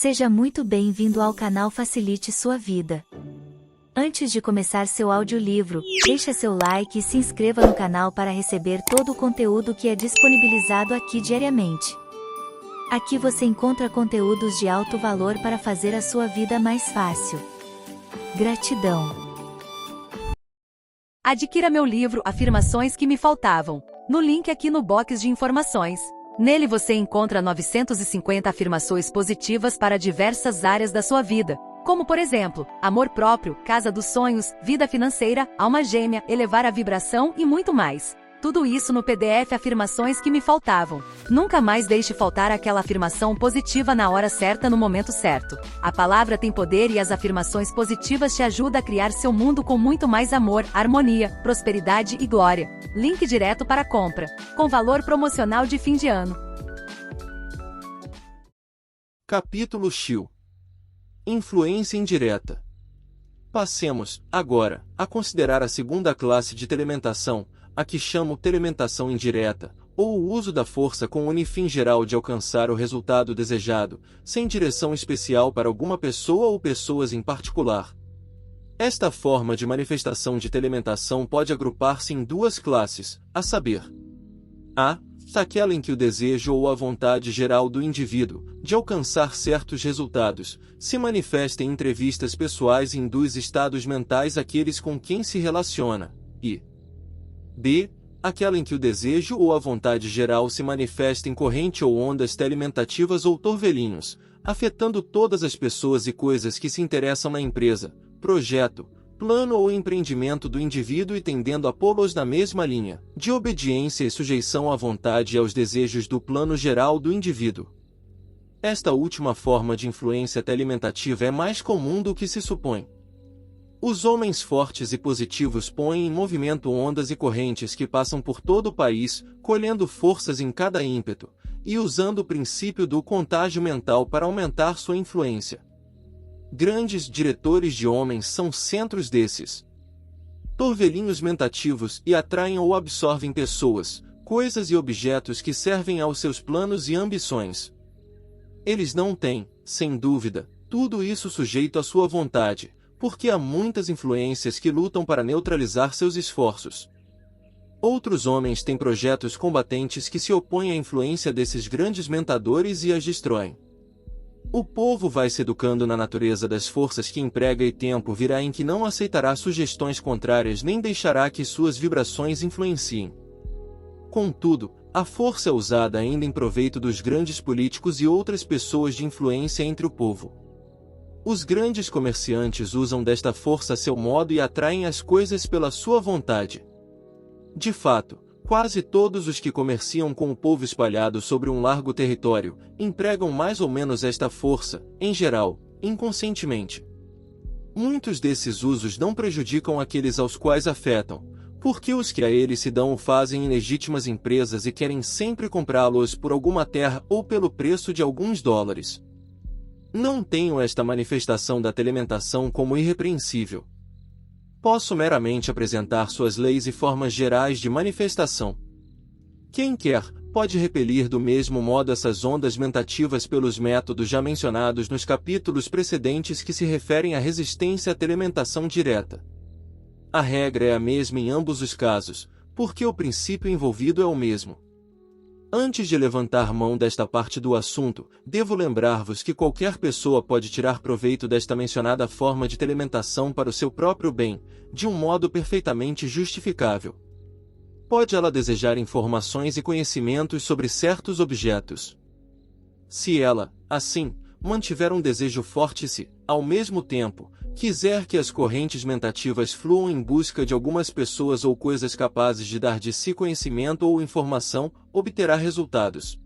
Seja muito bem-vindo ao canal Facilite Sua Vida. Antes de começar seu audiolivro, deixe seu like e se inscreva no canal para receber todo o conteúdo que é disponibilizado aqui diariamente. Aqui você encontra conteúdos de alto valor para fazer a sua vida mais fácil. Gratidão. Adquira meu livro Afirmações que me faltavam, no link aqui no box de informações. Nele você encontra 950 afirmações positivas para diversas áreas da sua vida, como por exemplo, amor próprio, casa dos sonhos, vida financeira, alma gêmea, elevar a vibração e muito mais. Tudo isso no PDF Afirmações que me faltavam. Nunca mais deixe faltar aquela afirmação positiva na hora certa no momento certo. A palavra tem poder e as afirmações positivas te ajudam a criar seu mundo com muito mais amor, harmonia, prosperidade e glória. Link direto para compra, com valor promocional de fim de ano. Capítulo X. Influência indireta. Passemos, agora, a considerar a segunda classe de telementação, a que chamo telementação indireta, ou o uso da força com o unifim geral de alcançar o resultado desejado, sem direção especial para alguma pessoa ou pessoas em particular. Esta forma de manifestação de telementação pode agrupar-se em duas classes, a saber: a. Aquela em que o desejo ou a vontade geral do indivíduo, de alcançar certos resultados, se manifesta em entrevistas pessoais e induz estados mentais àqueles com quem se relaciona, e b. Aquela em que o desejo ou a vontade geral se manifesta em corrente ou ondas telementativas ou torvelinhos, afetando todas as pessoas e coisas que se interessam na empresa, projeto, plano ou empreendimento do indivíduo e tendendo a pô-los na mesma linha, de obediência e sujeição à vontade e aos desejos do plano geral do indivíduo. Esta última forma de influência telementativa é mais comum do que se supõe. Os homens fortes e positivos põem em movimento ondas e correntes que passam por todo o país, colhendo forças em cada ímpeto, e usando o princípio do contágio mental para aumentar sua influência. Grandes diretores de homens são centros desses torvelinhos mentativos e atraem ou absorvem pessoas, coisas e objetos que servem aos seus planos e ambições. Eles não têm, sem dúvida, tudo isso sujeito à sua vontade, porque há muitas influências que lutam para neutralizar seus esforços. Outros homens têm projetos combatentes que se opõem à influência desses grandes mentadores e as destroem. O povo vai se educando na natureza das forças que emprega e tempo virá em que não aceitará sugestões contrárias nem deixará que suas vibrações influenciem. Contudo, a força é usada ainda em proveito dos grandes políticos e outras pessoas de influência entre o povo. Os grandes comerciantes usam desta força a seu modo e atraem as coisas pela sua vontade. De fato, quase todos os que comerciam com o povo espalhado sobre um largo território, empregam mais ou menos esta força, em geral, inconscientemente. Muitos desses usos não prejudicam aqueles aos quais afetam, porque os que a eles se dão o fazem em legítimas empresas e querem sempre comprá-los por alguma terra ou pelo preço de alguns dólares. Não tenho esta manifestação da telementação como irrepreensível. Posso meramente apresentar suas leis e formas gerais de manifestação. Quem quer, pode repelir do mesmo modo essas ondas mentativas pelos métodos já mencionados nos capítulos precedentes que se referem à resistência à telementação direta. A regra é a mesma em ambos os casos, porque o princípio envolvido é o mesmo. Antes de levantar mão desta parte do assunto, devo lembrar-vos que qualquer pessoa pode tirar proveito desta mencionada forma de telementação para o seu próprio bem, de um modo perfeitamente justificável. Pode ela desejar informações e conhecimentos sobre certos objetos. Se ela, assim, mantiver um desejo forte e se, ao mesmo tempo, quiser que as correntes mentativas fluam em busca de algumas pessoas ou coisas capazes de dar de si conhecimento ou informação, obterá resultados.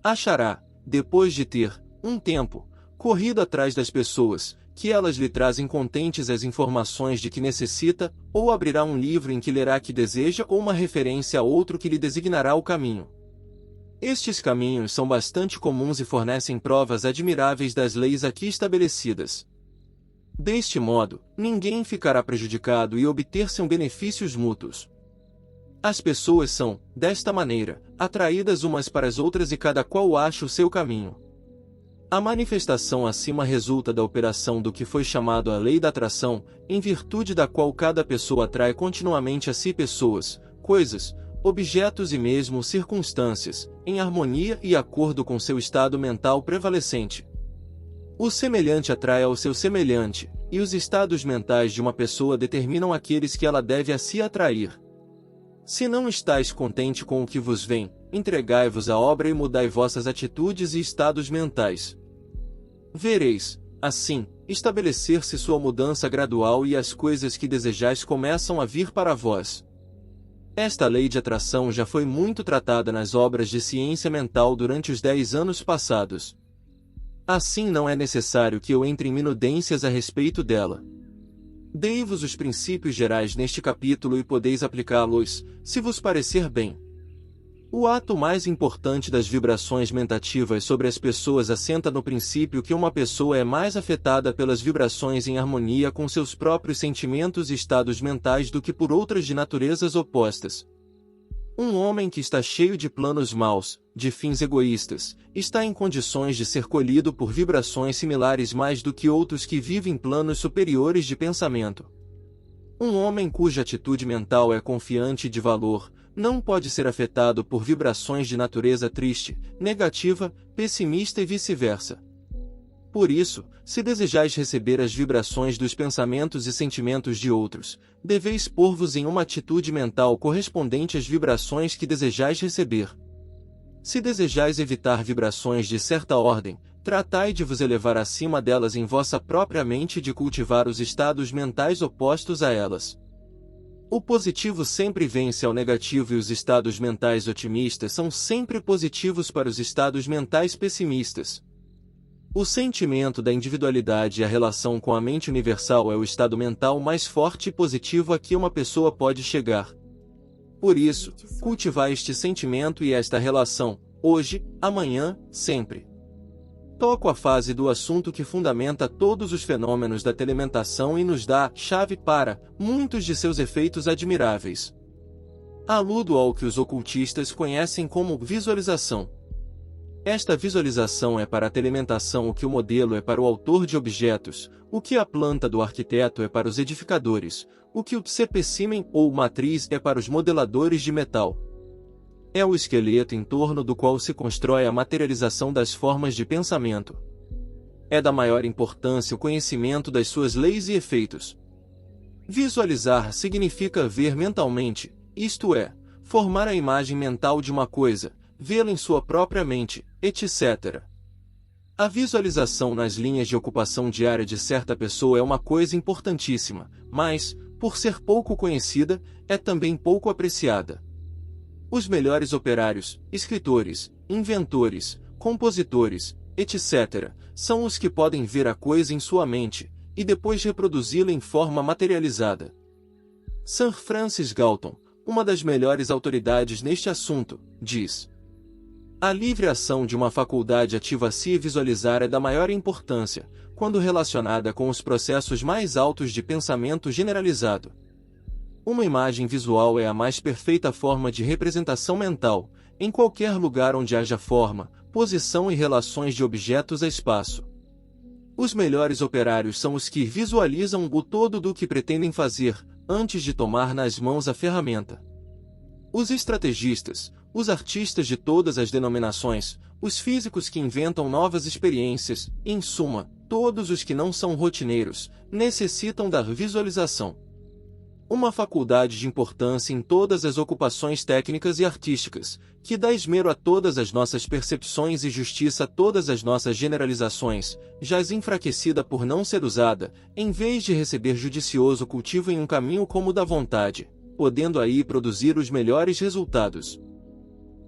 Achará, depois de ter, um tempo, corrido atrás das pessoas, que elas lhe trazem contentes as informações de que necessita, ou abrirá um livro em que lerá que deseja ou uma referência a outro que lhe designará o caminho. Estes caminhos são bastante comuns e fornecem provas admiráveis das leis aqui estabelecidas. Deste modo, ninguém ficará prejudicado e obter-se benefícios mútuos. As pessoas são, desta maneira, atraídas umas para as outras e cada qual acha o seu caminho. A manifestação acima resulta da operação do que foi chamado a lei da atração, em virtude da qual cada pessoa atrai continuamente a si pessoas, coisas, objetos e mesmo circunstâncias, em harmonia e acordo com seu estado mental prevalecente. O semelhante atrai ao seu semelhante, e os estados mentais de uma pessoa determinam aqueles que ela deve a si atrair. Se não estáis contente com o que vos vem, entregai-vos à obra e mudai vossas atitudes e estados mentais. Vereis, assim, estabelecer-se sua mudança gradual e as coisas que desejais começam a vir para vós. Esta lei de atração já foi muito tratada nas obras de ciência mental durante os 10 anos passados. Assim não é necessário que eu entre em minudências a respeito dela. Dei-vos os princípios gerais neste capítulo e podeis aplicá-los, se vos parecer bem. O ato mais importante das vibrações mentativas sobre as pessoas assenta no princípio que uma pessoa é mais afetada pelas vibrações em harmonia com seus próprios sentimentos e estados mentais do que por outras de naturezas opostas. Um homem que está cheio de planos maus, de fins egoístas, está em condições de ser colhido por vibrações similares mais do que outros que vivem planos superiores de pensamento. Um homem cuja atitude mental é confiante e de valor, não pode ser afetado por vibrações de natureza triste, negativa, pessimista e vice-versa. Por isso, se desejais receber as vibrações dos pensamentos e sentimentos de outros, deveis pôr-vos em uma atitude mental correspondente às vibrações que desejais receber. Se desejais evitar vibrações de certa ordem, tratai de vos elevar acima delas em vossa própria mente e de cultivar os estados mentais opostos a elas. O positivo sempre vence ao negativo e os estados mentais otimistas são sempre positivos para os estados mentais pessimistas. O sentimento da individualidade e a relação com a mente universal é o estado mental mais forte e positivo a que uma pessoa pode chegar. Por isso, cultivai este sentimento e esta relação, hoje, amanhã, sempre. Toco a fase do assunto que fundamenta todos os fenômenos da telementação e nos dá a chave para muitos de seus efeitos admiráveis. Aludo ao que os ocultistas conhecem como visualização. Esta visualização é para a telementação o que o modelo é para o autor de objetos, o que a planta do arquiteto é para os edificadores, o que o psepecímen ou matriz é para os modeladores de metal. É o esqueleto em torno do qual se constrói a materialização das formas de pensamento. É da maior importância o conhecimento das suas leis e efeitos. Visualizar significa ver mentalmente, isto é, formar a imagem mental de uma coisa, vê-la em sua própria mente, etc. A visualização nas linhas de ocupação diária de certa pessoa é uma coisa importantíssima, mas, por ser pouco conhecida, é também pouco apreciada. Os melhores operários, escritores, inventores, compositores, etc., são os que podem ver a coisa em sua mente, e depois reproduzi-la em forma materializada. Sir Francis Galton, uma das melhores autoridades neste assunto, diz: a livre ação de uma faculdade ativa a si visualizar é da maior importância, quando relacionada com os processos mais altos de pensamento generalizado. Uma imagem visual é a mais perfeita forma de representação mental, em qualquer lugar onde haja forma, posição e relações de objetos a espaço. Os melhores operários são os que visualizam o todo do que pretendem fazer, antes de tomar nas mãos a ferramenta. Os estrategistas, os artistas de todas as denominações, os físicos que inventam novas experiências, em suma, todos os que não são rotineiros, necessitam da visualização. Uma faculdade de importância em todas as ocupações técnicas e artísticas, que dá esmero a todas as nossas percepções e justiça a todas as nossas generalizações, jaz enfraquecida por não ser usada, em vez de receber judicioso cultivo em um caminho como o da vontade, podendo aí produzir os melhores resultados.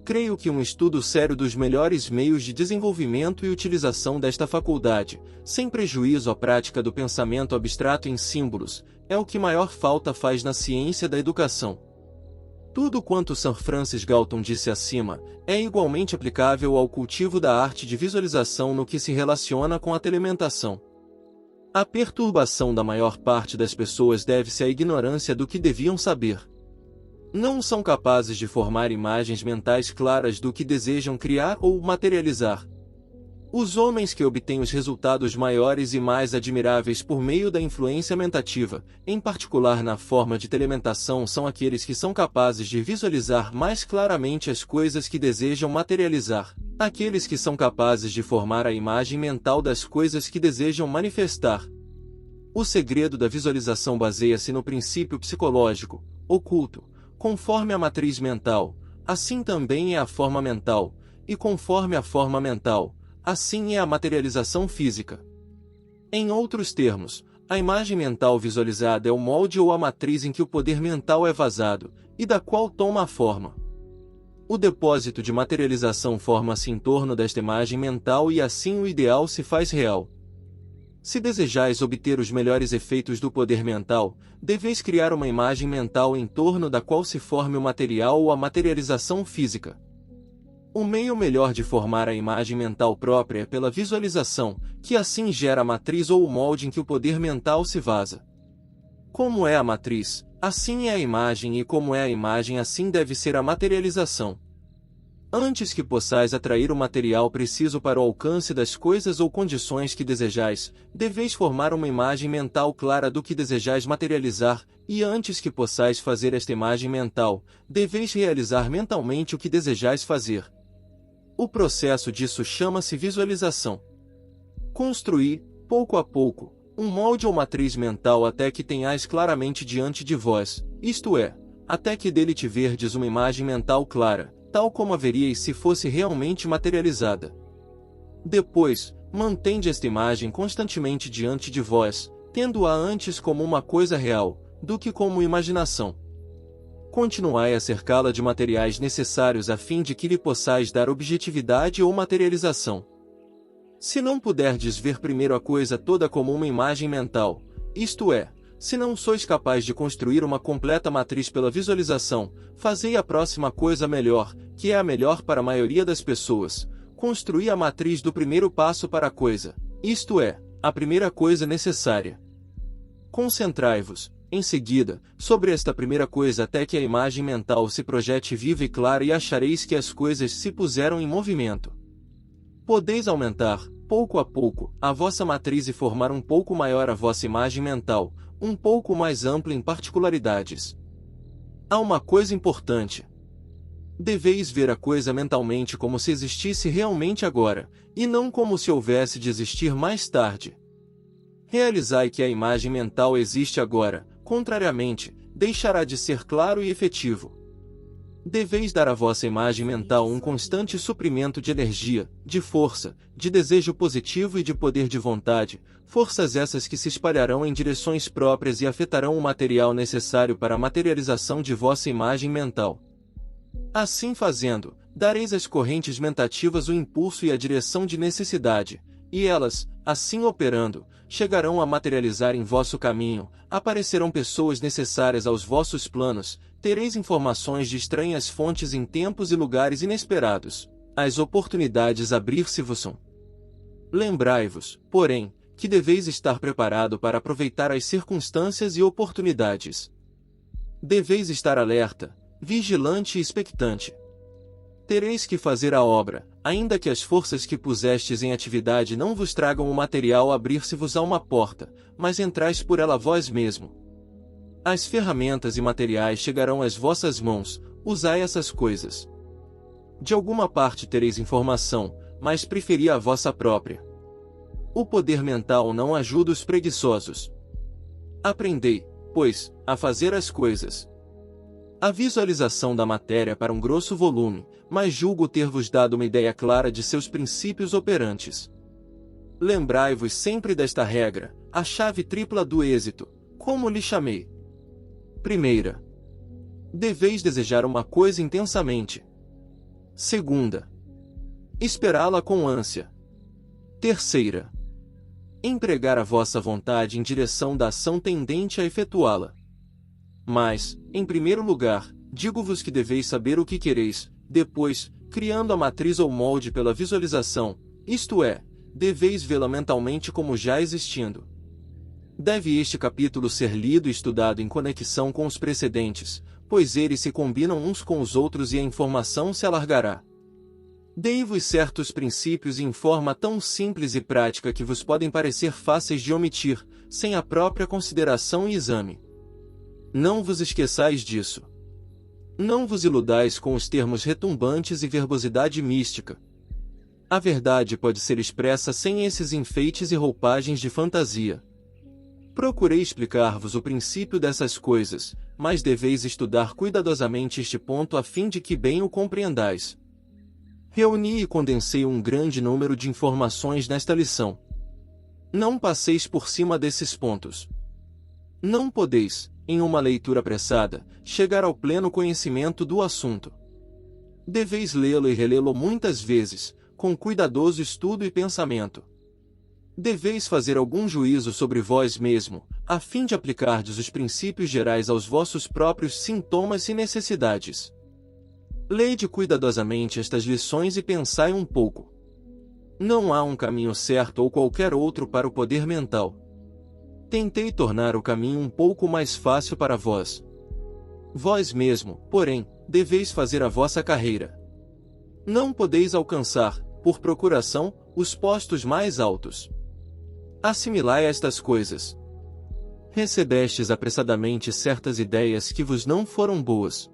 Creio que um estudo sério dos melhores meios de desenvolvimento e utilização desta faculdade, sem prejuízo à prática do pensamento abstrato em símbolos, é o que maior falta faz na ciência da educação. Tudo quanto Sir Francis Galton disse acima, é igualmente aplicável ao cultivo da arte de visualização no que se relaciona com a telementação. A perturbação da maior parte das pessoas deve-se à ignorância do que deviam saber. Não são capazes de formar imagens mentais claras do que desejam criar ou materializar. Os homens que obtêm os resultados maiores e mais admiráveis por meio da influência mentativa, em particular na forma de telementação, são aqueles que são capazes de visualizar mais claramente as coisas que desejam materializar, aqueles que são capazes de formar a imagem mental das coisas que desejam manifestar. O segredo da visualização baseia-se no princípio psicológico, oculto, conforme a matriz mental, assim também é a forma mental, e conforme a forma mental, assim é a materialização física. Em outros termos, a imagem mental visualizada é o molde ou a matriz em que o poder mental é vazado, e da qual toma a forma. O depósito de materialização forma-se em torno desta imagem mental e assim o ideal se faz real. Se desejais obter os melhores efeitos do poder mental, deveis criar uma imagem mental em torno da qual se forme o material ou a materialização física. O meio melhor de formar a imagem mental própria é pela visualização, que assim gera a matriz ou o molde em que o poder mental se vaza. Como é a matriz, assim é a imagem, e como é a imagem, assim deve ser a materialização. Antes que possais atrair o material preciso para o alcance das coisas ou condições que desejais, deveis formar uma imagem mental clara do que desejais materializar, e antes que possais fazer esta imagem mental, deveis realizar mentalmente o que desejais fazer. O processo disso chama-se visualização. Construir, pouco a pouco, um molde ou matriz mental até que tenhais claramente diante de vós, isto é, até que dele tiverdes uma imagem mental clara, tal como haveríeis se fosse realmente materializada. Depois, mantende esta imagem constantemente diante de vós, tendo-a antes como uma coisa real, do que como imaginação. Continuai a cercá-la de materiais necessários a fim de que lhe possais dar objetividade ou materialização. Se não puderdes ver primeiro a coisa toda como uma imagem mental, isto é, se não sois capaz de construir uma completa matriz pela visualização, fazei a próxima coisa melhor, que é a melhor para a maioria das pessoas: construir a matriz do primeiro passo para a coisa, isto é, a primeira coisa necessária. Concentrai-vos, em seguida, sobre esta primeira coisa até que a imagem mental se projete viva e clara, e achareis que as coisas se puseram em movimento. Podeis aumentar, pouco a pouco, a vossa matriz e formar um pouco maior a vossa imagem mental, um pouco mais ampla em particularidades. Há uma coisa importante. Deveis ver a coisa mentalmente como se existisse realmente agora, e não como se houvesse de existir mais tarde. Realizai que a imagem mental existe agora, contrariamente, deixará de ser claro e efetivo. Deveis dar à vossa imagem mental um constante suprimento de energia, de força, de desejo positivo e de poder de vontade, forças essas que se espalharão em direções próprias e afetarão o material necessário para a materialização de vossa imagem mental. Assim fazendo, dareis às correntes mentativas o impulso e a direção de necessidade, e elas, assim operando, chegarão a materializar em vosso caminho, aparecerão pessoas necessárias aos vossos planos, tereis informações de estranhas fontes em tempos e lugares inesperados, as oportunidades abrir-se-vos-ão. Lembrai-vos, porém, que deveis estar preparado para aproveitar as circunstâncias e oportunidades. Deveis estar alerta, vigilante e expectante. Tereis que fazer a obra, ainda que as forças que pusestes em atividade não vos tragam o material abrir-se-vos a uma porta, mas entrais por ela vós mesmo. As ferramentas e materiais chegarão às vossas mãos, usai essas coisas. De alguma parte tereis informação, mas preferi a vossa própria. O poder mental não ajuda os preguiçosos. Aprendei, pois, a fazer as coisas. A visualização da matéria para um grosso volume, mas julgo ter-vos dado uma ideia clara de seus princípios operantes. Lembrai-vos sempre desta regra, a chave tripla do êxito, como lhe chamei. Primeira. Deveis desejar uma coisa intensamente. Segunda. Esperá-la com ânsia. Terceira. Empregar a vossa vontade em direção da ação tendente a efetuá-la. Mas, em primeiro lugar, digo-vos que deveis saber o que quereis, depois, criando a matriz ou molde pela visualização, isto é, deveis vê-la mentalmente como já existindo. Deve este capítulo ser lido e estudado em conexão com os precedentes, pois eles se combinam uns com os outros e a informação se alargará. Dei-vos certos princípios em forma tão simples e prática que vos podem parecer fáceis de omitir, sem a própria consideração e exame. Não vos esqueçais disso. Não vos iludais com os termos retumbantes e verbosidade mística. A verdade pode ser expressa sem esses enfeites e roupagens de fantasia. Procurei explicar-vos o princípio dessas coisas, mas deveis estudar cuidadosamente este ponto a fim de que bem o compreendais. Reuni e condensei um grande número de informações nesta lição. Não passeis por cima desses pontos. Não podeis, em uma leitura apressada, chegar ao pleno conhecimento do assunto. Deveis lê-lo e relê-lo muitas vezes, com cuidadoso estudo e pensamento. Deveis fazer algum juízo sobre vós mesmo, a fim de aplicardes os princípios gerais aos vossos próprios sintomas e necessidades. Leide cuidadosamente estas lições e pensai um pouco. Não há um caminho certo ou qualquer outro para o poder mental. Tentei tornar o caminho um pouco mais fácil para vós. Vós mesmo, porém, deveis fazer a vossa carreira. Não podeis alcançar, por procuração, os postos mais altos. Assimilai estas coisas. Recebestes apressadamente certas ideias que vos não foram boas.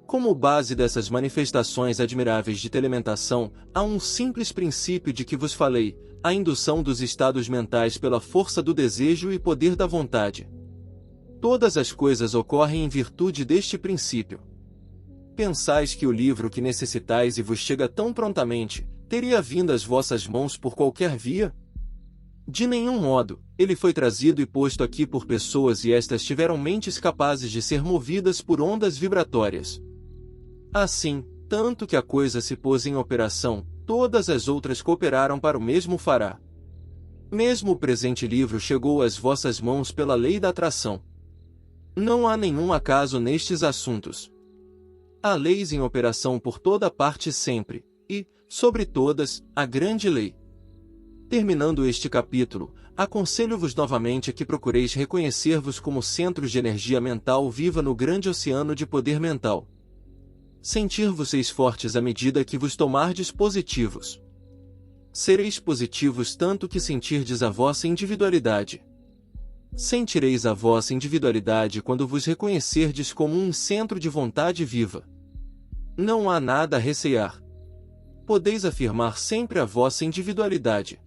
Como base dessas manifestações admiráveis de telementação, há um simples princípio de que vos falei, a indução dos estados mentais pela força do desejo e poder da vontade. Todas as coisas ocorrem em virtude deste princípio. Pensais que o livro que necessitais e vos chega tão prontamente, teria vindo às vossas mãos por qualquer via? De nenhum modo, ele foi trazido e posto aqui por pessoas e estas tiveram mentes capazes de ser movidas por ondas vibratórias. Assim, tanto que a coisa se pôs em operação, todas as outras cooperaram para o mesmo fará. Mesmo o presente livro chegou às vossas mãos pela lei da atração. Não há nenhum acaso nestes assuntos. Há leis em operação por toda parte sempre, e, sobre todas, a grande lei. Terminando este capítulo, aconselho-vos novamente que procureis reconhecer-vos como centros de energia mental viva no grande oceano de poder mental. Sentir-vos-eis fortes à medida que vos tomardes positivos. Sereis positivos tanto que sentirdes a vossa individualidade. Sentireis a vossa individualidade quando vos reconhecerdes como um centro de vontade viva. Não há nada a recear. Podeis afirmar sempre a vossa individualidade.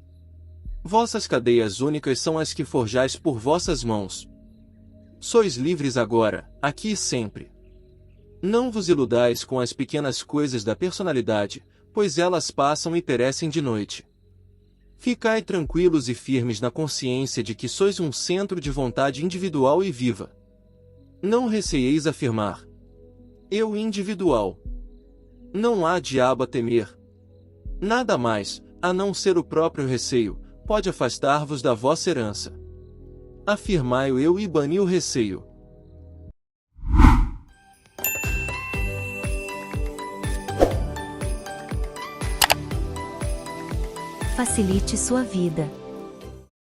Vossas cadeias únicas são as que forjais por vossas mãos. Sois livres agora, aqui e sempre. Não vos iludais com as pequenas coisas da personalidade, pois elas passam e perecem de noite. Ficai tranquilos e firmes na consciência de que sois um centro de vontade individual e viva. Não receieis afirmar: eu individual. Não há diabo a temer. Nada mais, a não ser o próprio receio, pode afastar-vos da vossa herança. Afirmai o eu e bani o receio. Facilite sua vida.